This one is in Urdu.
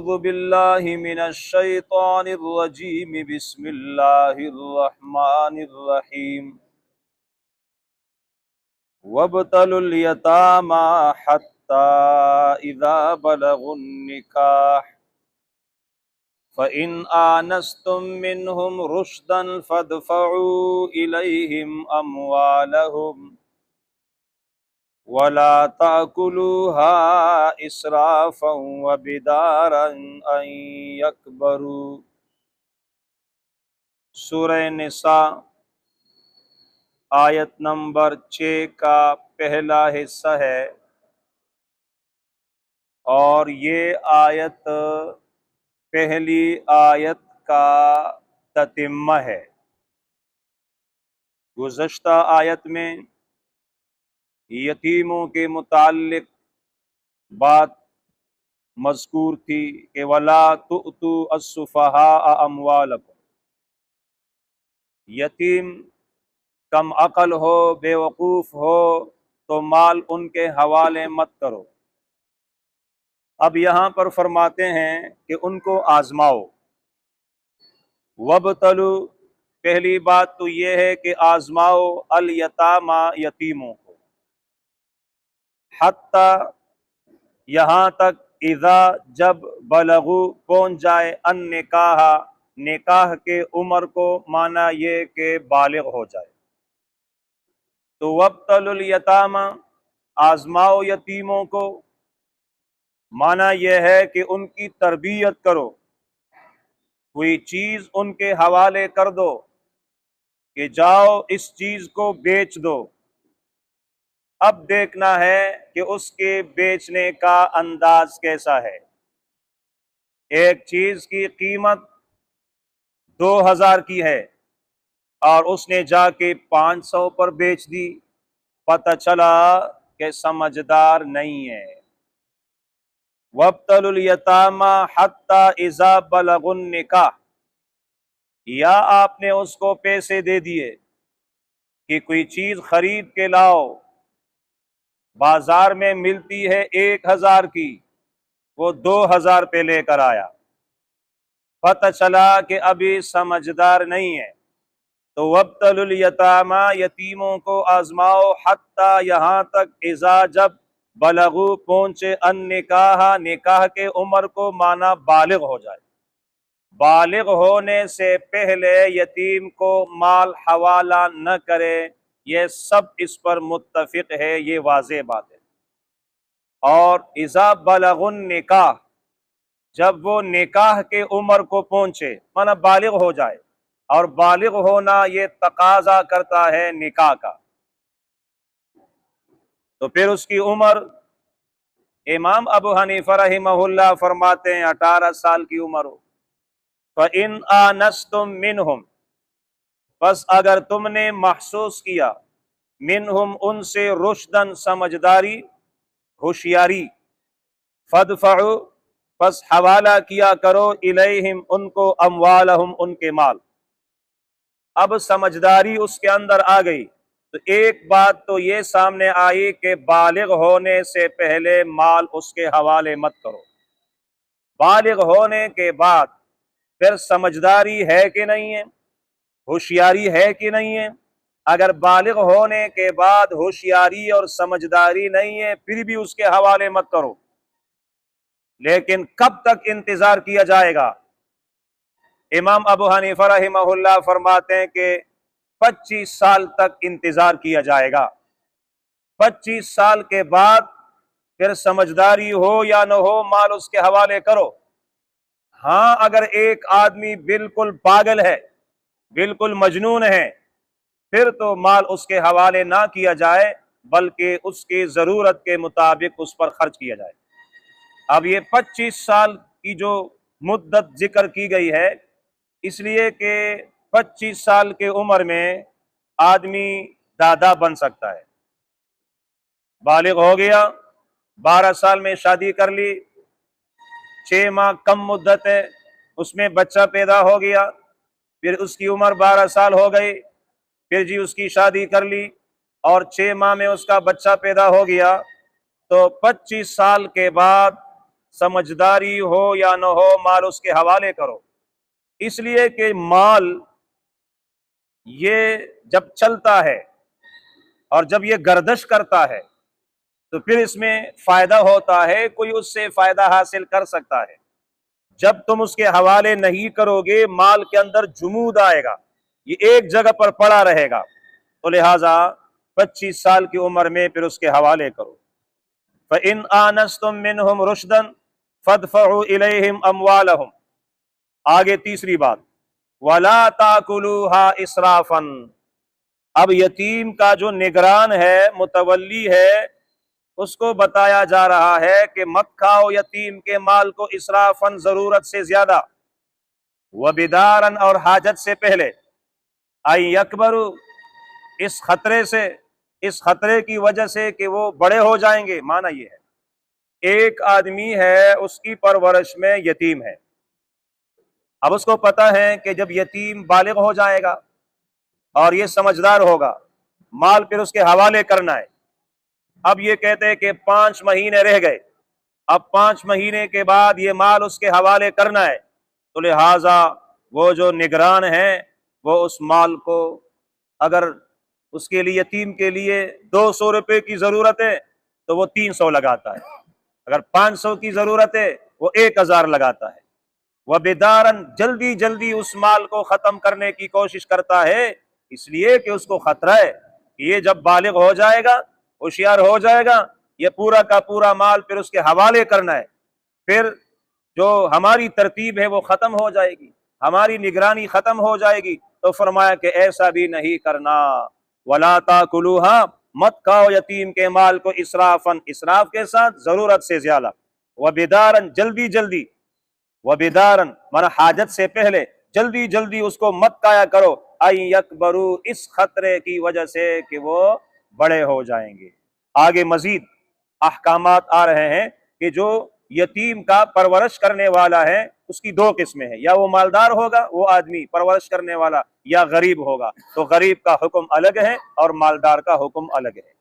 أعوذ بالله من الشيطان الرجيم بسم الله الرحمن الرحيم وابتلوا اليتامى حتى إذا بلغوا النكاح فإن آنستم منهم رشدا فادفعوا إليهم أموالهم ولا تأكلوها إسرافا وبدارا أن يكبروا۔ سورہ نساء آیت نمبر 6 کا پہلا حصہ ہے، اور یہ آیت پہلی آیت کا تتمہ ہے۔ گزشتہ آیت میں یتیموں کے متعلق بات مذکور تھی کہ وَلَا تُؤْتُوا السُّفَهَاءَ أَمْوَالَكُمْ، یتیم کم عقل ہو، بے وقوف ہو تو مال ان کے حوالے مت کرو۔ اب یہاں پر فرماتے ہیں کہ ان کو آزماؤ۔ وَابْتَلُوا، پہلی بات تو یہ ہے کہ آزماؤ الیتامیٰ، یتیموں کو، حتیٰ یہاں تک، اذا جب، بلغو پہنچ جائے، النکاح نکاح کے عمر کو، معنی یہ کہ بالغ ہو جائے۔ تو وابتلوا الیتامیٰ، آزماؤ یتیموں کو، معنی یہ ہے کہ ان کی تربیت کرو، کوئی چیز ان کے حوالے کر دو کہ جاؤ اس چیز کو بیچ دو۔ اب دیکھنا ہے کہ اس کے بیچنے کا انداز کیسا ہے۔ ایک چیز کی قیمت 2000 کی ہے اور اس نے جا کے 500 پر بیچ دی، پتہ چلا کہ سمجھدار نہیں ہے۔ وَابْتَلُوا الْيَتَامَى حَتَّى إِذَا بَلَغُوا النِّكَاحَ، یا آپ نے اس کو پیسے دے دیے کہ کوئی چیز خرید کے لاؤ، بازار میں ملتی ہے 1000 کی، وہ 2000 پہ لے کر آیا، پتہ چلا کہ ابھی سمجھدار نہیں ہے۔ تو وابتلوا الیتامیٰ، یتیموں کو آزماؤ، حتیٰ یہاں تک، اذا جب، بلغو پہنچے، النکاح نکاح کے عمر کو، معنی بالغ ہو جائے۔ بالغ ہونے سے پہلے یتیم کو مال حوالہ نہ کرے، یہ سب اس پر متفق ہے، یہ واضح بات ہے۔ اور اذا بلغ النکاح، جب وہ نکاح کے عمر کو پہنچے، معنی بالغ ہو جائے، اور بالغ ہونا یہ تقاضا کرتا ہے نکاح کا، تو پھر اس کی عمر، امام ابو حنیفہ رحمہ اللہ فرماتے ہیں 18 سال کی عمر ہو۔ فَإِنْ آنَسْتُم مِّنْهُمْ، بس اگر تم نے محسوس کیا، منہم ان سے، رشدن سمجھداری، ہوشیاری، فادفعوا، بس حوالہ کیا کرو، الیہم ان کو، اموالہم ان کے مال۔ اب سمجھداری اس کے اندر آ گئی تو ایک بات تو یہ سامنے آئی کہ بالغ ہونے سے پہلے مال اس کے حوالے مت کرو۔ بالغ ہونے کے بعد پھر سمجھداری ہے کہ نہیں ہے، ہوشیاری ہے کہ نہیں ہے۔ اگر بالغ ہونے کے بعد ہوشیاری اور سمجھداری نہیں ہے، پھر بھی اس کے حوالے مت کرو۔ لیکن کب تک انتظار کیا جائے گا؟ امام ابو حنیفہ رحمہ اللہ فرماتے ہیں کہ 25 سال تک انتظار کیا جائے گا۔ 25 سال کے بعد پھر سمجھداری ہو یا نہ ہو، مال اس کے حوالے کرو۔ ہاں، اگر ایک آدمی بالکل پاگل ہے، بالکل مجنون ہے، پھر تو مال اس کے حوالے نہ کیا جائے، بلکہ اس کی ضرورت کے مطابق اس پر خرچ کیا جائے۔ اب یہ 25 سال کی جو مدت ذکر کی گئی ہے، اس لیے کہ 25 سال کے عمر میں آدمی دادا بن سکتا ہے۔ بالغ ہو گیا، 12 سال میں شادی کر لی، 6 ماہ کم مدت ہے، اس میں بچہ پیدا ہو گیا، پھر اس کی عمر 12 سال ہو گئی، پھر جی اس کی شادی کر لی اور 6 ماہ میں اس کا بچہ پیدا ہو گیا، تو 25 سال کے بعد سمجھداری ہو یا نہ ہو مال اس کے حوالے کرو، اس لیے کہ مال یہ جب چلتا ہے اور جب یہ گردش کرتا ہے تو پھر اس میں فائدہ ہوتا ہے، کوئی اس سے فائدہ حاصل کر سکتا ہے۔ جب تم اس کے حوالے نہیں کرو گے مال کے اندر جمود آئے گا، یہ ایک جگہ پر پڑا رہے گا، تو لہٰذا 25 سال کی عمر میں پھر اس کے حوالے کرو۔ فَإِنْ آنَسْتُم مِّنْهُمْ رُشْدًا فَادْفَعُوا إِلَيْهِمْ أَمْوَالَهُمْ۔ آگے تیسری بات، وَلَا تَأْكُلُوهَا إِسْرَافًا۔ اب یتیم کا جو نگران ہے، متولی ہے، اس کو بتایا جا رہا ہے کہ مت کھاؤ یتیم کے مال کو اسرافاً، ضرورت سے زیادہ، وبداراً، اور حاجت سے پہلے، أَن يَكْبَرُوا، اس خطرے سے، اس خطرے کی وجہ سے کہ وہ بڑے ہو جائیں گے۔ معنی یہ ہے ایک آدمی ہے، اس کی پرورش میں یتیم ہے، اب اس کو پتہ ہے کہ جب یتیم بالغ ہو جائے گا اور یہ سمجھدار ہوگا، مال پھر اس کے حوالے کرنا ہے۔ اب یہ کہتے ہیں کہ 5 مہینے رہ گئے، اب 5 مہینے کے بعد یہ مال اس کے حوالے کرنا ہے، تو لہٰذا وہ جو نگران ہیں وہ اس مال کو، اگر اس کے لیے یتیم کے لیے 200 روپے کی ضرورت ہے تو وہ 300 لگاتا ہے، اگر 500 کی ضرورت ہے وہ 1000 لگاتا ہے۔ وہ بیدارن، جلدی جلدی اس مال کو ختم کرنے کی کوشش کرتا ہے، اس لیے کہ اس کو خطرہ ہے کہ یہ جب بالغ ہو جائے گا، ہوشیار ہو جائے گا، یہ پورا کا پورا مال پھر اس کے حوالے کرنا ہے، پھر جو ہماری ترتیب ہے وہ ختم ہو جائے گی، ہماری نگرانی ختم ہو جائے گی۔ تو فرمایا کہ ایسا بھی نہیں کرنا، وَلَا تَأْكُلُوهَا، مت کھاؤ یتیم کے مال کو اسرافاً، اسراف کے ساتھ، ضرورت سے زیادہ، وَبِدَارًا، جلدی جلدی، وَبِدَارًا مانا حاجت سے پہلے، جلدی جلدی اس کو مت کھایا کرو، أَن يَكْبَرُوا، اس خطرے کی وجہ سے کہ وہ بڑے ہو جائیں گے۔ آگے مزید احکامات آ رہے ہیں کہ جو یتیم کا پرورش کرنے والا ہے اس کی 2 قسمیں ہیں، یا وہ مالدار ہوگا وہ آدمی پرورش کرنے والا، یا غریب ہوگا، تو غریب کا حکم الگ ہے اور مالدار کا حکم الگ ہے۔